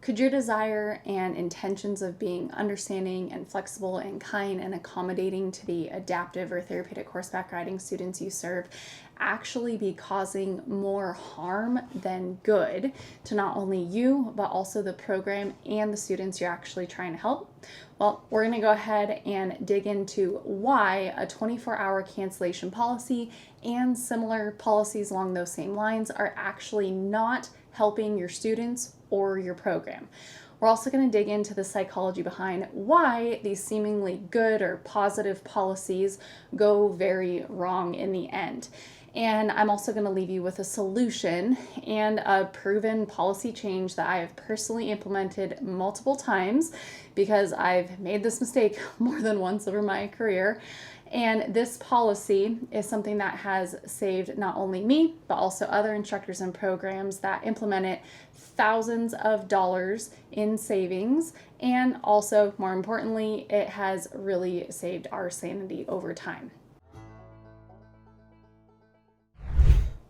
Could your desire and intentions of being understanding and flexible and kind and accommodating to the adaptive or therapeutic horseback riding students you serve actually be causing more harm than good to not only you, but also the program and the students you're actually trying to help? Well, we're going to go ahead and dig into why a 24-hour cancellation policy and similar policies along those same lines are actually not helping your students or your program. We're also going to dig into the psychology behind why these seemingly good or positive policies go very wrong in the end. And I'm also going to leave you with a solution and a proven policy change that I have personally implemented multiple times because I've made this mistake more than once over my career. And this policy is something that has saved not only me, but also other instructors and programs that implement it thousands of dollars in savings. And also, more importantly, it has really saved our sanity over time.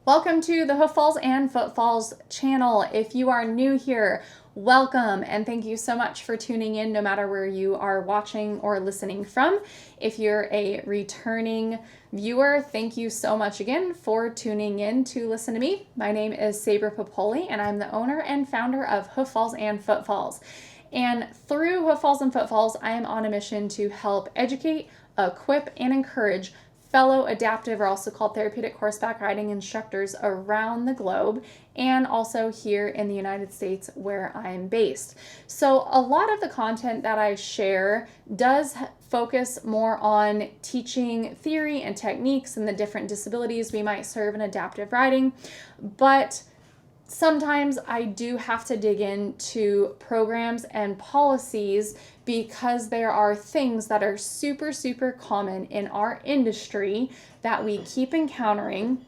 Welcome to the Hoof and Footfalls channel. If you are new here, welcome and thank you so much for tuning in no matter where you are watching or listening from. If you're a returning viewer, thank you so much again for tuning in to listen to me. My name is Sabra Popoli and I'm the owner and founder of Footfalls and Footfalls. And through Footfalls and Footfalls, I am on a mission to help educate, equip, and encourage fellow adaptive, or also called therapeutic horseback riding instructors around the globe, and also here in the United States where I'm based. So a lot of the content that I share does focus more on teaching theory and techniques and the different disabilities we might serve in adaptive riding, but sometimes I do have to dig into programs and policies because there are things that are super, super common in our industry that we keep encountering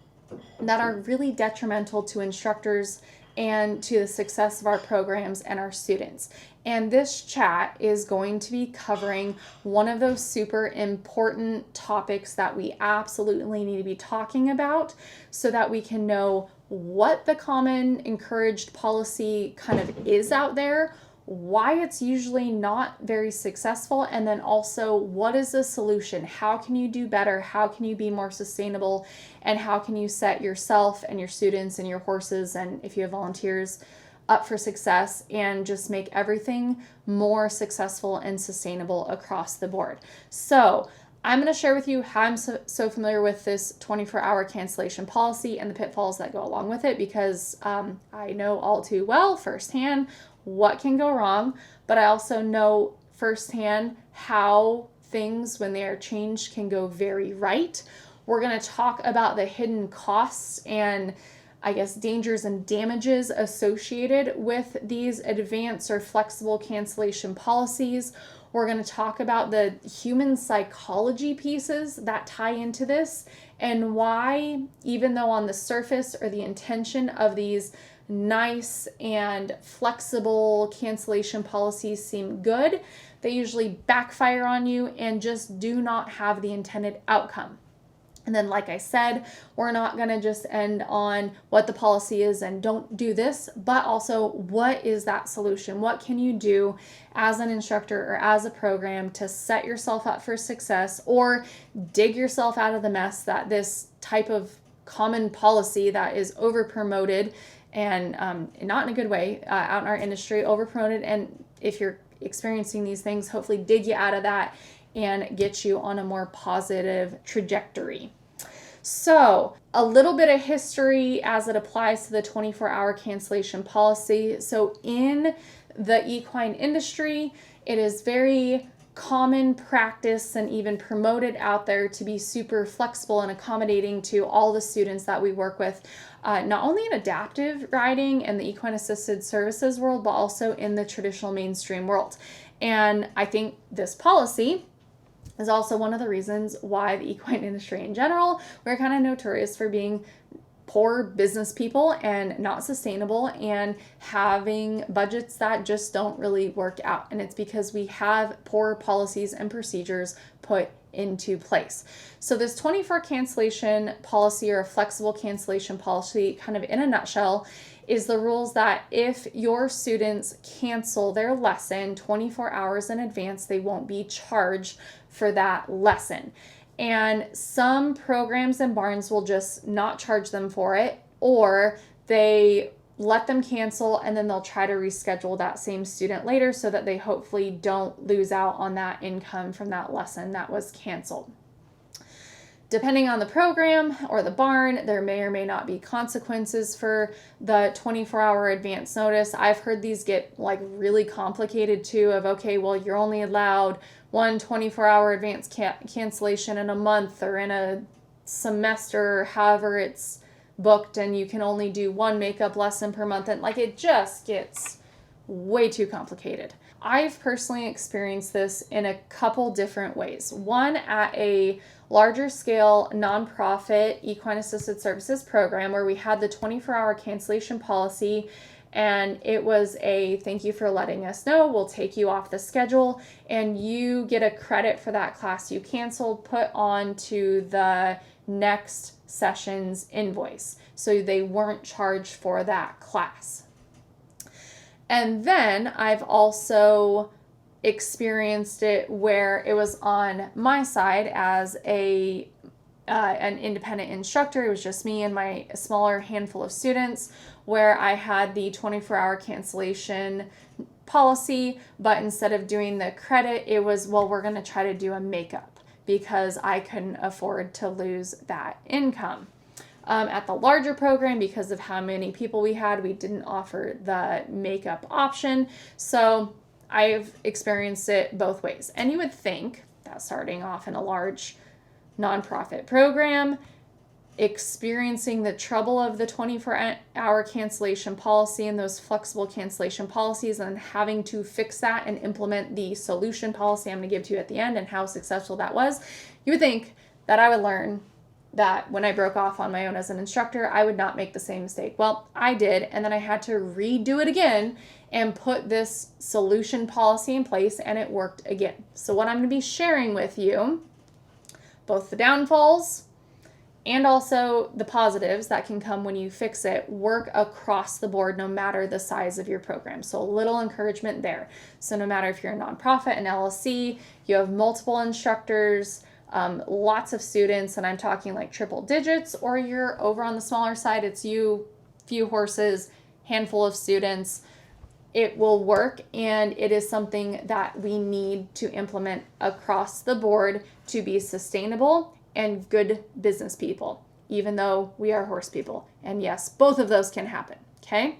that are really detrimental to instructors and to the success of our programs and our students. And this chat is going to be covering one of those super important topics that we absolutely need to be talking about so that we can know what the common encouraged policy kind of is out there, why it's usually not very successful, and then also what is the solution? How can you do better? How can you be more sustainable? And how can you set yourself and your students and your horses, and if you have volunteers, up for success and just make everything more successful and sustainable across the board? So I'm going to share with you how I'm so familiar with this 24-hour cancellation policy and the pitfalls that go along with it, because I know all too well firsthand what can go wrong, but I also know firsthand how things, when they are changed, can go very right. We're going to talk about the hidden costs and I guess dangers and damages associated with these advanced or flexible cancellation policies. We're going to talk about the human psychology pieces that tie into this and why, even though on the surface or the intention of these nice and flexible cancellation policies seem good, they usually backfire on you and just do not have the intended outcome. And then, like I said, we're not going to just end on what the policy is and don't do this, but also what is that solution? What can you do as an instructor or as a program to set yourself up for success or dig yourself out of the mess that this type of common policy that is over promoted and not in a good way out in our industry, over promoted. And if you're experiencing these things, hopefully dig you out of that and get you on a more positive trajectory. So a little bit of history as it applies to the 24-hour cancellation policy. So in the equine industry, it is very common practice and even promoted out there to be super flexible and accommodating to all the students that we work with, not only in adaptive riding and the equine assisted services world, but also in the traditional mainstream world. And I think this policy is also one of the reasons why the equine industry in general, we're kind of notorious for being poor business people and not sustainable and having budgets that just don't really work out. And it's because we have poor policies and procedures put into place. So this 24 cancellation policy, or a flexible cancellation policy, kind of in a nutshell, is the rules that if your students cancel their lesson 24 hours in advance, they won't be charged for that lesson. And some programs and barns will just not charge them for it, or they let them cancel and then they'll try to reschedule that same student later so that they hopefully don't lose out on that income from that lesson that was canceled. Depending on the program or the barn, there may or may not be consequences for the 24-hour advance notice. I've heard these get like really complicated too, of okay, well, you're only allowed one 24-hour advance cancellation in a month or in a semester, however it's booked, and you can only do one makeup lesson per month. And like, it just gets way too complicated. I've personally experienced this in a couple different ways. One, at a larger scale nonprofit equine assisted services program where we had the 24-hour cancellation policy, and it was a thank you for letting us know, we'll take you off the schedule, and you get a credit for that class you canceled put on to the next session's invoice. So they weren't charged for that class. And then I've also experienced it where it was on my side as an independent instructor. It was just me and my smaller handful of students, where I had the 24-hour cancellation policy, but instead of doing the credit, it was, well, we're going to try to do a makeup because I couldn't afford to lose that income. At the larger program, because of how many people we had, we didn't offer the makeup option. So I've experienced it both ways. And you would think that starting off in a large nonprofit program, experiencing the trouble of the 24-hour cancellation policy and those flexible cancellation policies, and having to fix that and implement the solution policy I'm going to give to you at the end and how successful that was, you would think that I would learn that when I broke off on my own as an instructor, I would not make the same mistake. Well, I did, and then I had to redo it again and put this solution policy in place, and it worked again. So what I'm going to be sharing with you, both the downfalls and also the positives that can come when you fix it, work across the board no matter the size of your program. So a little encouragement there. So no matter if you're a nonprofit, an LLC, you have multiple instructors, lots of students, and I'm talking like triple digits, or you're over on the smaller side, it's you, few horses, handful of students, it will work, and it is something that we need to implement across the board to be sustainable and good business people, even though we are horse people. And yes, both of those can happen, okay?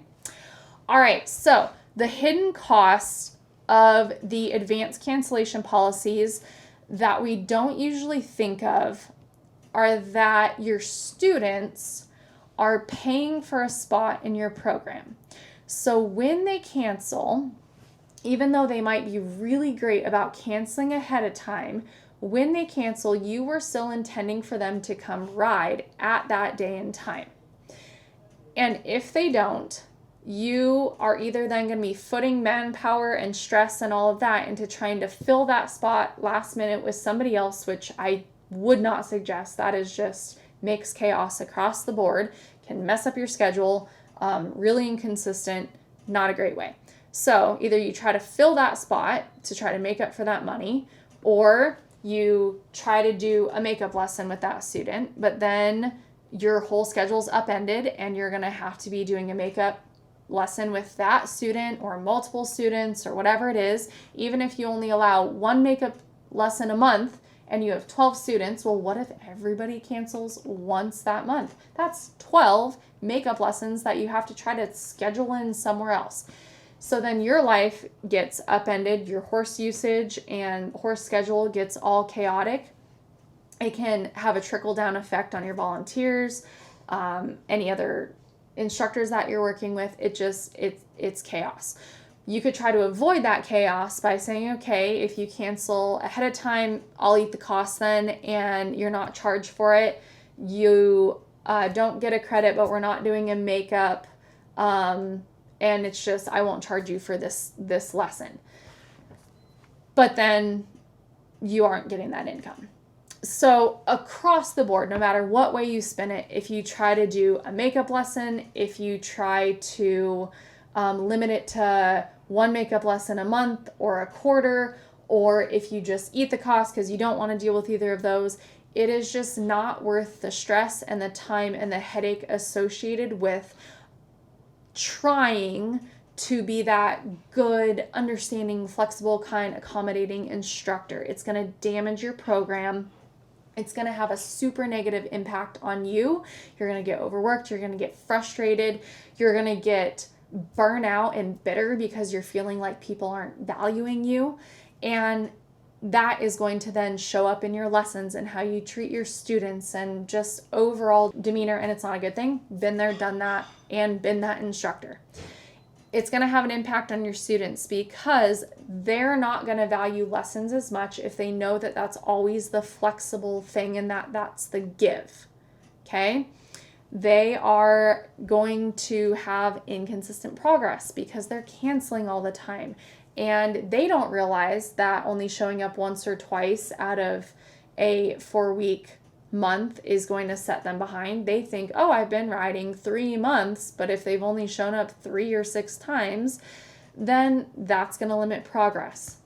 All right, so the hidden costs of the advanced cancellation policies that we don't usually think of are that your students are paying for a spot in your program. So when they cancel, even though they might be really great about canceling ahead of time, when they cancel, you were still intending for them to come ride at that day and time. And if they don't, you are either then going to be putting manpower and stress and all of that into trying to fill that spot last minute with somebody else, which I would not suggest. That is just makes chaos across the board, can mess up your schedule, really inconsistent, not a great way. So either you try to fill that spot to try to make up for that money, or you try to do a makeup lesson with that student, but then your whole schedule's upended and you're going to have to be doing a makeup lesson with that student or multiple students or whatever it is. Even if you only allow one makeup lesson a month and you have 12 students, well, what if everybody cancels once that month? That's 12 makeup lessons that you have to try to schedule in somewhere else. So then your life gets upended, your horse usage and horse schedule gets all chaotic. It can have a trickle-down effect on your volunteers, any other instructors that you're working with. It's chaos. You could try to avoid that chaos by saying, okay, if you cancel ahead of time, I'll eat the cost then, and you're not charged for it. You don't get a credit, but we're not doing a makeup, and it's just, I won't charge you for this lesson. But then you aren't getting that income. So across the board, no matter what way you spin it, if you try to do a makeup lesson, if you try to limit it to one makeup lesson a month or a quarter, or if you just eat the cost because you don't want to deal with either of those, it is just not worth the stress and the time and the headache associated with trying to be that good, understanding, flexible, kind, accommodating instructor. It's going to damage your program. It's going to have a super negative impact on you. You're going to get overworked. You're going to get frustrated. You're going to get burnout and bitter because you're feeling like people aren't valuing you. And that is going to then show up in your lessons and how you treat your students and just overall demeanor. And it's not a good thing. Been there, done that, and been that instructor. It's going to have an impact on your students because they're not going to value lessons as much if they know that that's always the flexible thing and that's the give. Okay? They are going to have inconsistent progress because they're canceling all the time. And they don't realize that only showing up once or twice out of a 4-week month is going to set them behind. They think, oh, I've been riding 3 months, but if they've only shown up 3 or 6 times, then that's going to limit progress.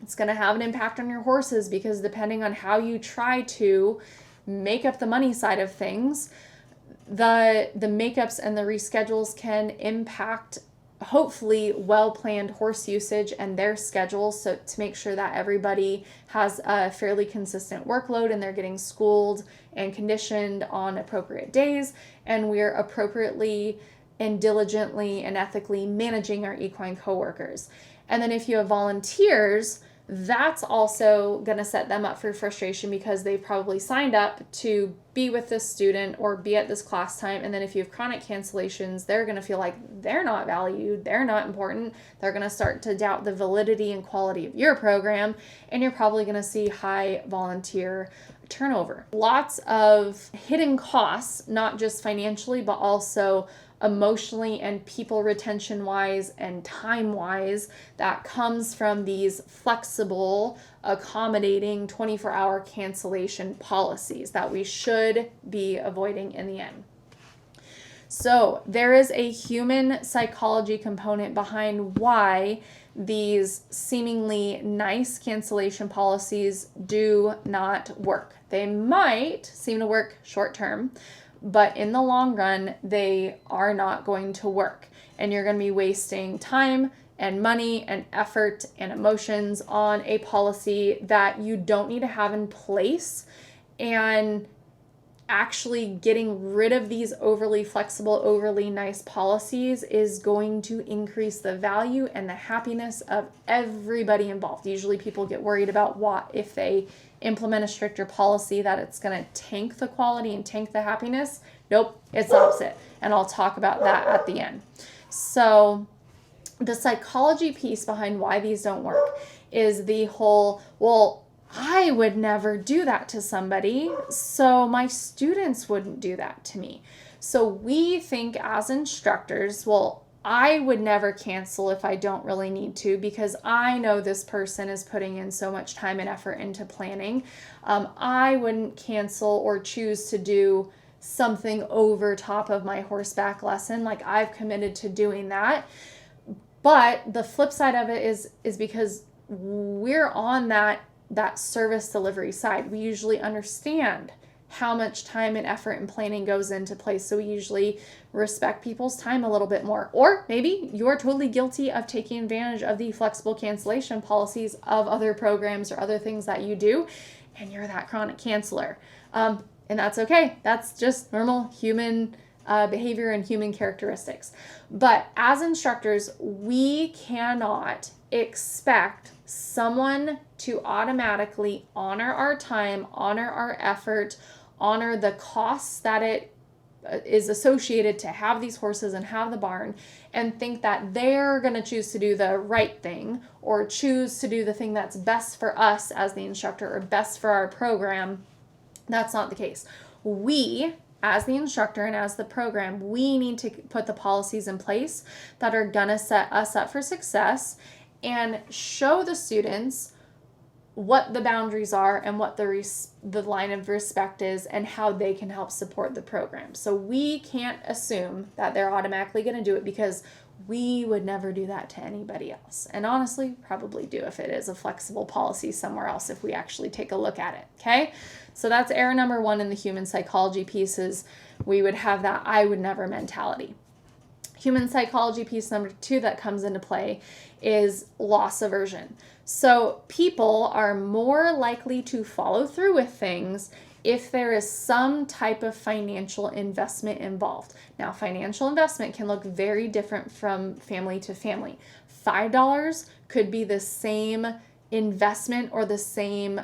It's going to have an impact on your horses because depending on how you try to make up the money side of things, the makeups and the reschedules can impact hopefully well-planned horse usage and their schedules, so to make sure that everybody has a fairly consistent workload and they're getting schooled and conditioned on appropriate days, and we're appropriately and diligently and ethically managing our equine coworkers. And then if you have volunteers, that's also going to set them up for frustration because they've probably signed up to be with this student or be at this class time. And then if you have chronic cancellations, they're going to feel like they're not valued, they're not important. They're going to start to doubt the validity and quality of your program. And you're probably going to see high volunteer turnover. Lots of hidden costs, not just financially, but also emotionally and people retention wise and time wise, that comes from these flexible, accommodating 24-hour cancellation policies that we should be avoiding in the end. So there is a human psychology component behind why these seemingly nice cancellation policies do not work. They might seem to work short term, but in the long run, they are not going to work. And you're going to be wasting time and money and effort and emotions on a policy that you don't need to have in place. And actually getting rid of these overly flexible, overly nice policies is going to increase the value and the happiness of everybody involved. Usually people get worried about what if they implement a stricter policy that it's going to tank the quality and tank the happiness. Nope, it's opposite. And I'll talk about that at the end. So the psychology piece behind why these don't work is the whole, well, I would never do that to somebody, so my students wouldn't do that to me. So we think as instructors, well, I would never cancel if I don't really need to because I know this person is putting in so much time and effort into planning. I wouldn't cancel or choose to do something over top of my horseback lesson. Like I've committed to doing that. But the flip side of it is because we're on that service delivery side. We usually understand how much time and effort and planning goes into place. So we usually respect people's time a little bit more. Or maybe you're totally guilty of taking advantage of the flexible cancellation policies of other programs or other things that you do, and you're that chronic canceller. And that's okay. That's just normal human behavior and human characteristics. But as instructors, we cannot expect someone to automatically honor our time, honor our effort, honor the costs that it is associated to have these horses and have the barn, and think that they're going to choose to do the right thing or choose to do the thing that's best for us as the instructor or best for our program. That's not the case. We, as the instructor and as the program, we need to put the policies in place that are going to set us up for success and show the students what the boundaries are and what the line of respect is and how they can help support the program. So we can't assume that they're automatically going to do it, because we would never do that to anybody else. And honestly, probably do if it is a flexible policy somewhere else, if we actually take a look at it. Okay. So that's error number one in the human psychology pieces. We would have that I would never mentality. Human psychology piece number two that comes into play is loss aversion. So people are more likely to follow through with things if there is some type of financial investment involved. Now, financial investment can look very different from family to family. $5 could be the same investment or the same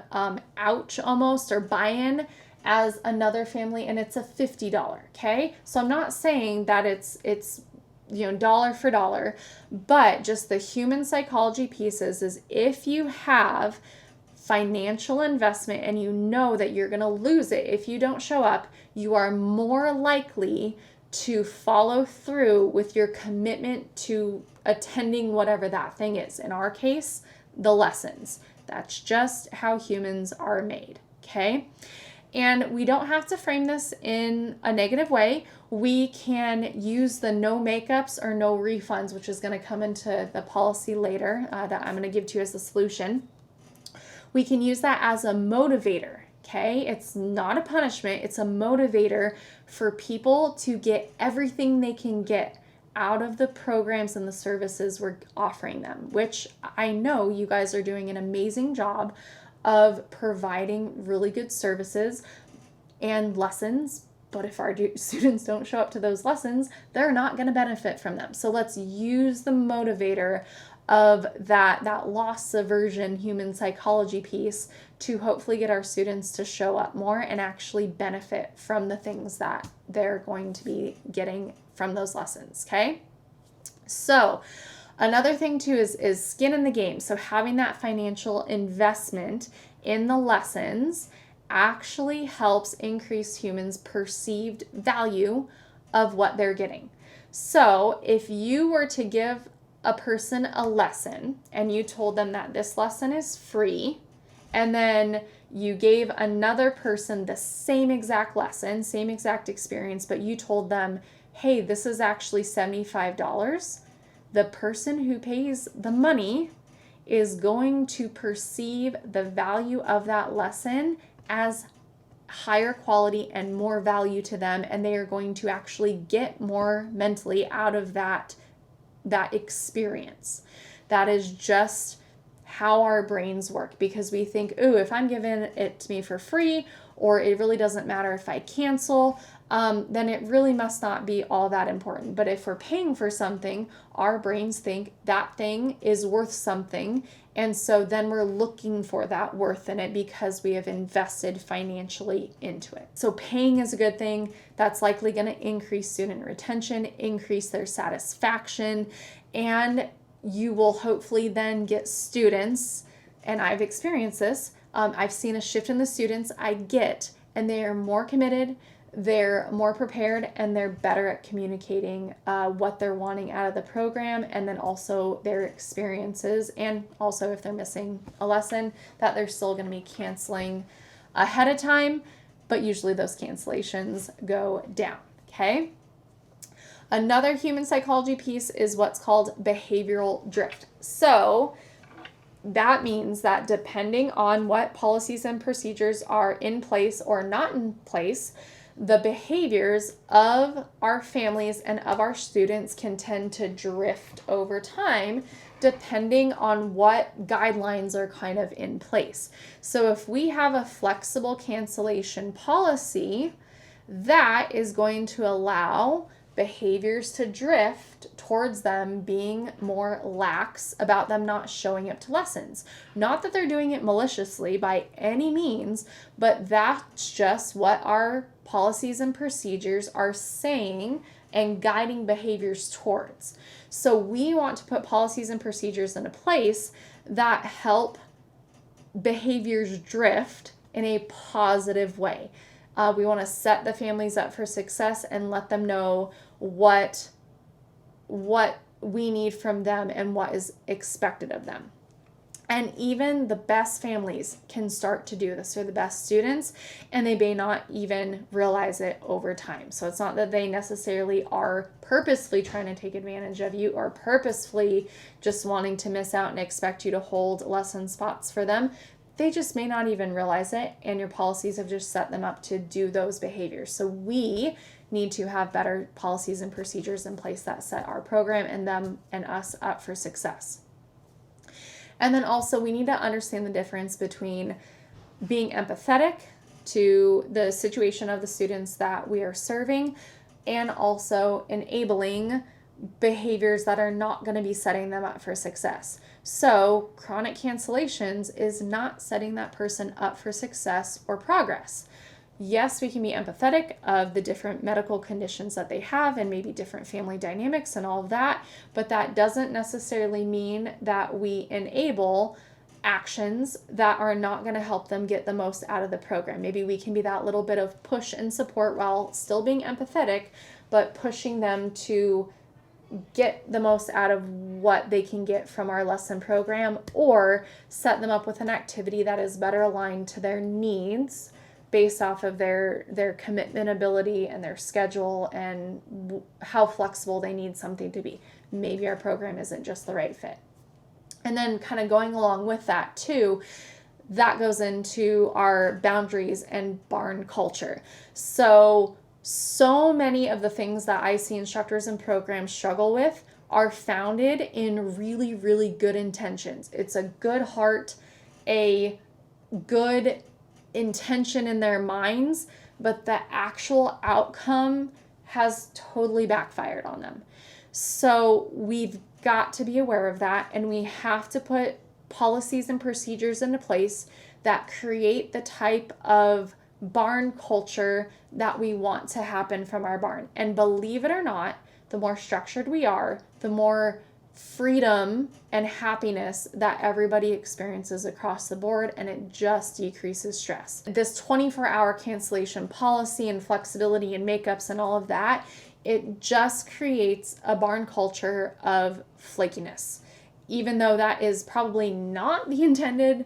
ouch almost, or buy-in as another family, and it's a $50, okay? So I'm not saying that it's dollar for dollar, but just the human psychology pieces is if you have financial investment and you know that you're going to lose it if you don't show up, you are more likely to follow through with your commitment to attending whatever that thing is. In our case, the lessons. That's just how humans are made, okay? And we don't have to frame this in a negative way. We can use the no makeups or no refunds, which is going to come into the policy later, that I'm going to give to you as a solution. We can use that as a motivator, okay? It's not a punishment. It's a motivator for people to get everything they can get out of the programs and the services we're offering them, which I know you guys are doing an amazing job of providing really good services and lessons. But if our students don't show up to those lessons, they're not going to benefit from them. So let's use the motivator of that loss aversion human psychology piece to hopefully get our students to show up more and actually benefit from the things that they're going to be getting from those lessons, okay? So another thing too is skin in the game. So having that financial investment in the lessons actually helps increase humans' perceived value of what they're getting. So if you were to give a person a lesson and you told them that this lesson is free, and then you gave another person the same exact lesson, same exact experience, but you told them, hey, this is actually $75, the person who pays the money is going to perceive the value of that lesson as higher quality and more value to them, and they are going to actually get more mentally out of that experience. That is just how our brains work, because we think, ooh, if I'm giving it to me for free, or it really doesn't matter if I cancel, then it really must not be all that important. But if we're paying for something, our brains think that thing is worth something. And so then we're looking for that worth in it because we have invested financially into it. So paying is a good thing. That's likely going to increase student retention, increase their satisfaction, and you will hopefully then get students, and I've experienced this, I've seen a shift in the students I get, and they are more committed, they're more prepared, and they're better at communicating what they're wanting out of the program, and then also their experiences, and also if they're missing a lesson, that they're still going to be canceling ahead of time, but usually those cancellations go down, okay? Another human psychology piece is what's called behavioral drift. So that means that depending on what policies and procedures are in place or not in place, the behaviors of our families and of our students can tend to drift over time depending on what guidelines are kind of in place. So if we have a flexible cancellation policy, that is going to allow behaviors to drift towards them being more lax about them not showing up to lessons. Not that they're doing it maliciously by any means, but that's just what our policies and procedures are saying and guiding behaviors towards. So we want to put policies and procedures into place that help behaviors drift in a positive way. We want to set the families up for success and let them know what we need from them and what is expected of them. And even the best families can start to do this, or the best students, and they may not even realize it over time. So it's not that they necessarily are purposefully trying to take advantage of you or purposefully just wanting to miss out and expect you to hold lesson spots for them. They just may not even realize it, and your policies have just set them up to do those behaviors. So we need to have better policies and procedures in place that set our program and them and us up for success. And then also we need to understand the difference between being empathetic to the situation of the students that we are serving and also enabling behaviors that are not going to be setting them up for success. So chronic cancellations is not setting that person up for success or progress. Yes, we can be empathetic of the different medical conditions that they have and maybe different family dynamics and all of that, but that doesn't necessarily mean that we enable actions that are not going to help them get the most out of the program. Maybe we can be that little bit of push and support while still being empathetic, but pushing them to get the most out of what they can get from our lesson program, or set them up with an activity that is better aligned to their needs based off of their commitment ability and their schedule and how flexible they need something to be. Maybe our program isn't just the right fit. And then kind of going along with that too, that goes into our boundaries and barn culture. So many of the things that I see instructors and programs struggle with are founded in really, really good intentions. It's a good heart, a good intention in their minds, but the actual outcome has totally backfired on them. So we've got to be aware of that, and we have to put policies and procedures into place that create the type of barn culture that we want to happen from our barn. And believe it or not, the more structured we are, the more freedom and happiness that everybody experiences across the board, and it just decreases stress. This 24-hour cancellation policy and flexibility and makeups and all of that, it just creates a barn culture of flakiness, even though that is probably not the intended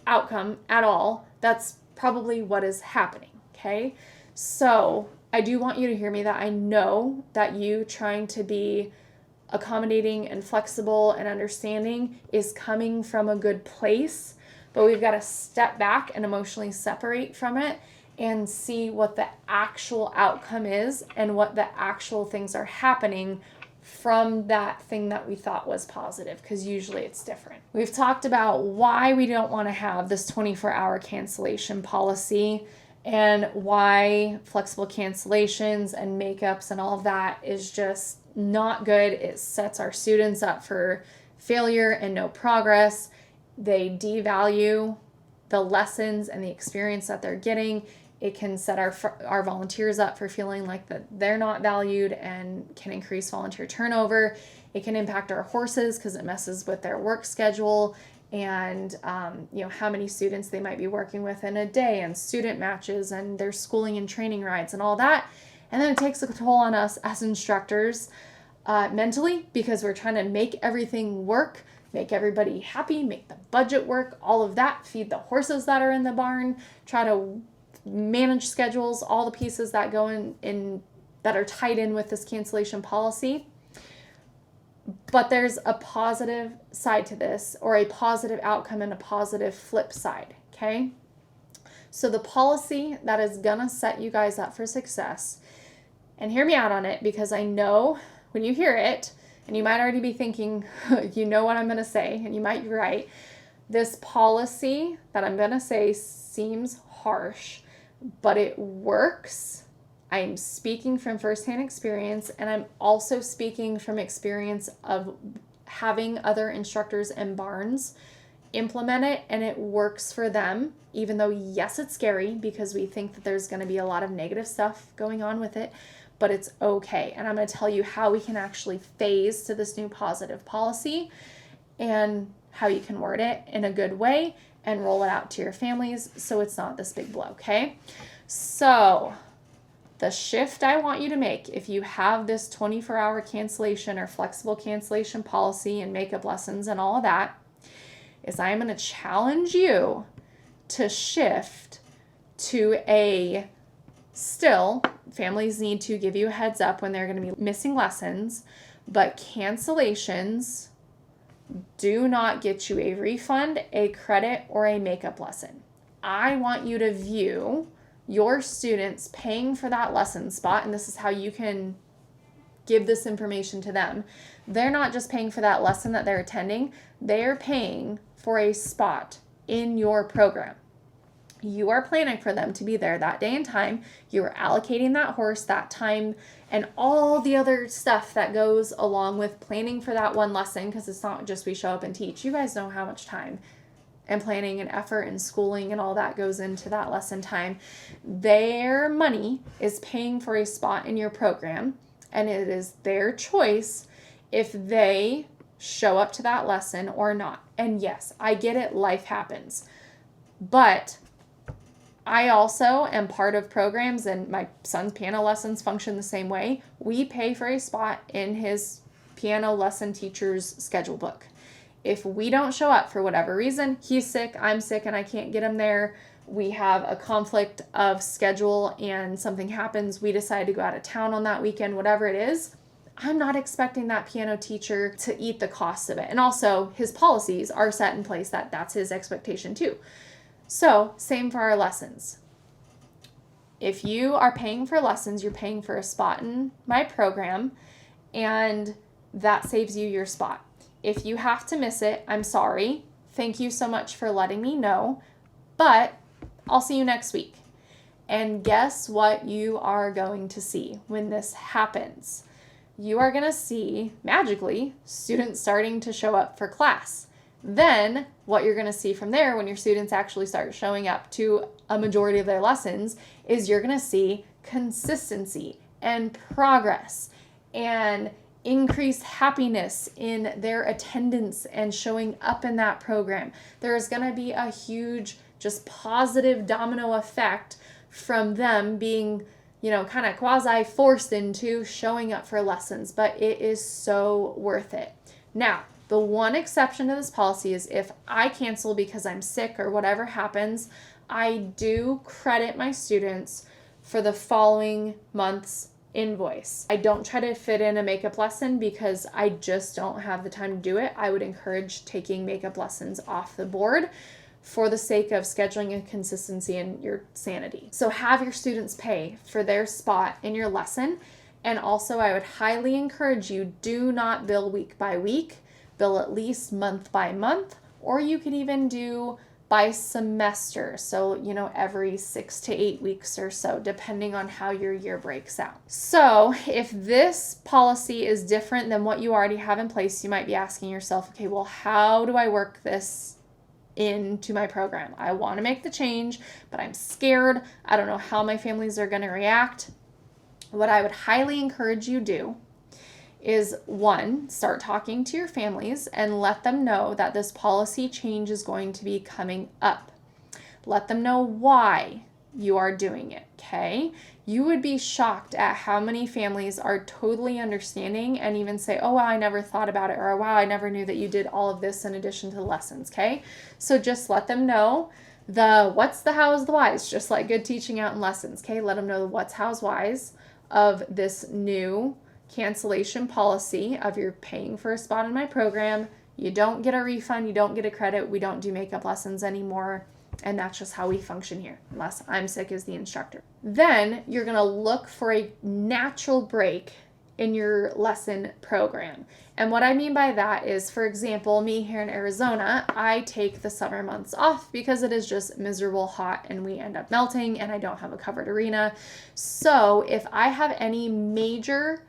outcome at all. That's probably what is happening, okay? So I do want you to hear me, that I know that you trying to be accommodating and flexible and understanding is coming from a good place, but we've got to step back and emotionally separate from it and see what the actual outcome is and what the actual things are happening from that thing that we thought was positive, because usually it's different. We've talked about why we don't want to have this 24-hour cancellation policy and why flexible cancellations and makeups and all of that is just not good. It sets our students up for failure and no progress. They devalue the lessons and the experience that they're getting. It can set our volunteers up for feeling like that they're not valued and can increase volunteer turnover. It can impact our horses because it messes with their work schedule and how many students they might be working with in a day, and student matches and their schooling and training rides and all that. And then it takes a toll on us as instructors mentally, because we're trying to make everything work, make everybody happy, make the budget work, all of that, feed the horses that are in the barn, try to manage schedules, all the pieces that go in that are tied in with this cancellation policy. But there's a positive side to this, or a positive outcome and a positive flip side, okay? So the policy that is gonna set you guys up for success, and hear me out on it, because I know when you hear it, and you might already be thinking, you know what I'm gonna say, and you might be right. This policy that I'm gonna say seems harsh, but it works. I'm speaking from firsthand experience, and I'm also speaking from experience of having other instructors and barns implement it, and it works for them, even though, yes, it's scary because we think that there's going to be a lot of negative stuff going on with it, but it's okay. And I'm going to tell you how we can actually phase to this new positive policy and how you can word it in a good way and roll it out to your families so it's not this big blow, okay? So the shift I want you to make, if you have this 24-hour cancellation or flexible cancellation policy and makeup lessons and all of that, is I am going to challenge you to shift to a, still, families need to give you a heads up when they're going to be missing lessons, but cancellations do not get you a refund, a credit, or a makeup lesson. I want you to view your students paying for that lesson spot, and this is how you can give this information to them. They're not just paying for that lesson that they're attending, they're paying for a spot in your program. You are planning for them to be there that day and time. You are allocating that horse, that time, and all the other stuff that goes along with planning for that one lesson, because it's not just we show up and teach. You guys know how much time and planning and effort and schooling and all that goes into that lesson time. Their money is paying for a spot in your program, and it is their choice if they show up to that lesson or not. And yes, I get it, life happens. But I also am part of programs, and my son's piano lessons function the same way. We pay for a spot in his piano lesson teacher's schedule book. If we don't show up for whatever reason, he's sick, I'm sick, and I can't get him there, we have a conflict of schedule and something happens, we decide to go out of town on that weekend, whatever it is, I'm not expecting that piano teacher to eat the cost of it. And also, his policies are set in place that that's his expectation too. So, same for our lessons. If you are paying for lessons, you're paying for a spot in my program, and that saves you your spot. If you have to miss it, I'm sorry. Thank you so much for letting me know, but I'll see you next week. And guess what you are going to see when this happens? You are going to see, magically, students starting to show up for class. Then what you're going to see from there when your students actually start showing up to a majority of their lessons is you're going to see consistency and progress and increased happiness in their attendance and showing up in that program. There is going to be a huge just positive domino effect from them being, kind of quasi forced into showing up for lessons, but it is so worth it. Now, the one exception to this policy is if I cancel because I'm sick or whatever happens, I do credit my students for the following month's invoice. I don't try to fit in a makeup lesson because I just don't have the time to do it. I would encourage taking makeup lessons off the board for the sake of scheduling and consistency and your sanity. So have your students pay for their spot in your lesson. And also I would highly encourage you, do not bill week by week. Bill at least month by month, or you could even do by semester. So, every 6 to 8 weeks or so, depending on how your year breaks out. So if this policy is different than what you already have in place, you might be asking yourself, okay, well, how do I work this into my program? I want to make the change, but I'm scared. I don't know how my families are going to react. What I would highly encourage you do is, one, start talking to your families and let them know that this policy change is going to be coming up. Let them know why you are doing it, okay? You would be shocked at how many families are totally understanding and even say, oh, wow, I never thought about it, or wow, I never knew that you did all of this in addition to the lessons, okay? So just let them know the what's, the how's, the whys, just like good teaching out in lessons, okay? Let them know the what's, how's, whys of this new cancellation policy of you're paying for a spot in my program. You don't get a refund. You don't get a credit. We don't do makeup lessons anymore. And that's just how we function here, unless I'm sick as the instructor. Then you're going to look for a natural break in your lesson program. And what I mean by that is, for example, me here in Arizona, I take the summer months off because it is just miserable hot and we end up melting and I don't have a covered arena. So if I have any major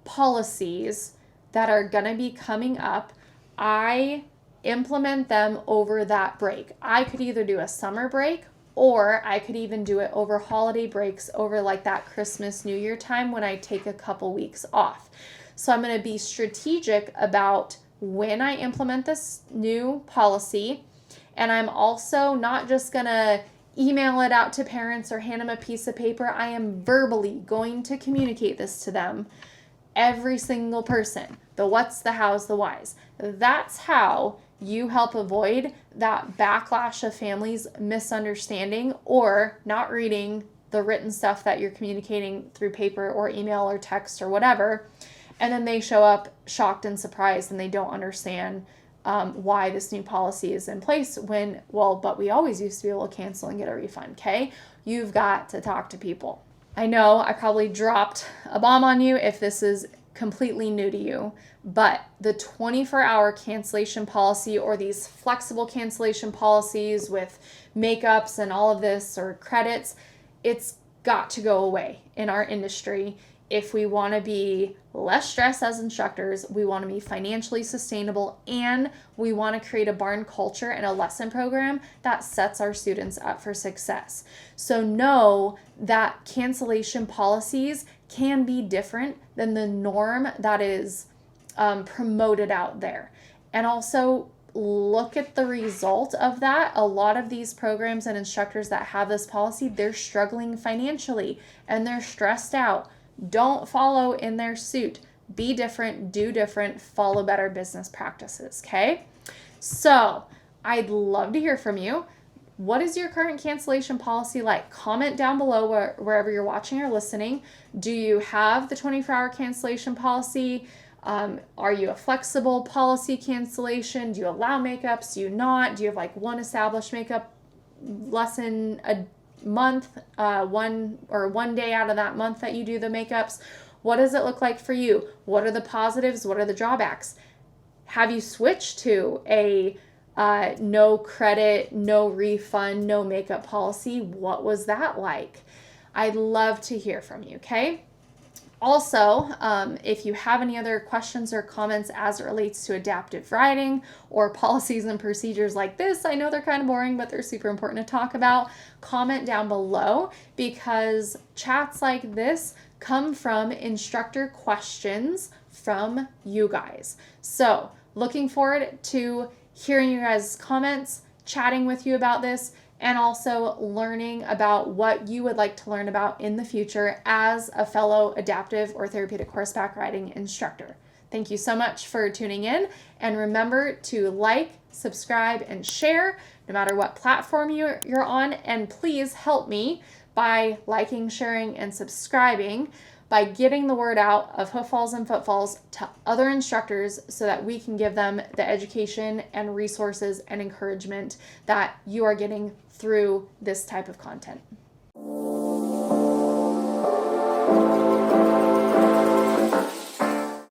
policies that are going to be coming up, I implement them over that break. I could either do a summer break, or I could even do it over holiday breaks, over like that Christmas, New Year time when I take a couple weeks off. So I'm going to be strategic about when I implement this new policy. And I'm also not just going to email it out to parents or hand them a piece of paper. I am verbally going to communicate this to them every single person, the what's, the how's, the why's. That's how you help avoid that backlash of families misunderstanding or not reading the written stuff that you're communicating through paper or email or text or whatever. And then they show up shocked and surprised and they don't understand why this new policy is in place when, well, but we always used to be able to cancel and get a refund, okay? You've got to talk to people. I know I probably dropped a bomb on you if this is completely new to you, but the 24-hour cancellation policy or these flexible cancellation policies with makeups and all of this or credits, it's got to go away in our industry. If we want to be less stressed as instructors, we want to be financially sustainable, and we want to create a barn culture and a lesson program that sets our students up for success. So know that cancellation policies can be different than the norm that is promoted out there. And also look at the result of that. A lot of these programs and instructors that have this policy, they're struggling financially and they're stressed out. Don't follow in their suit. Be different, do different, follow better business practices, okay? So I'd love to hear from you. What is your current cancellation policy like? Comment down below wherever you're watching or listening. Do you have the 24-hour cancellation policy? Are you a flexible policy cancellation? Do you allow makeups? Do you not? Do you have like one established makeup lesson a month, one day out of that month that you do the makeups? What does it look like for you? What are the positives? What are the drawbacks? Have you switched to a no credit, no refund, no makeup policy? What was that like? I'd love to hear from you, okay? Also, if you have any other questions or comments as it relates to adaptive writing or policies and procedures like this, I know they're kind of boring, but they're super important to talk about. Comment down below, because chats like this come from instructor questions from you guys. So looking forward to hearing you guys' comments, chatting with you about this, and also learning about what you would like to learn about in the future as a fellow adaptive or therapeutic horseback riding instructor. Thank you so much for tuning in, and remember to like, subscribe, and share no matter what platform you're on, and please help me by liking, sharing, and subscribing by getting the word out of Footfalls and Footfalls to other instructors so that we can give them the education and resources and encouragement that you are getting through this type of content.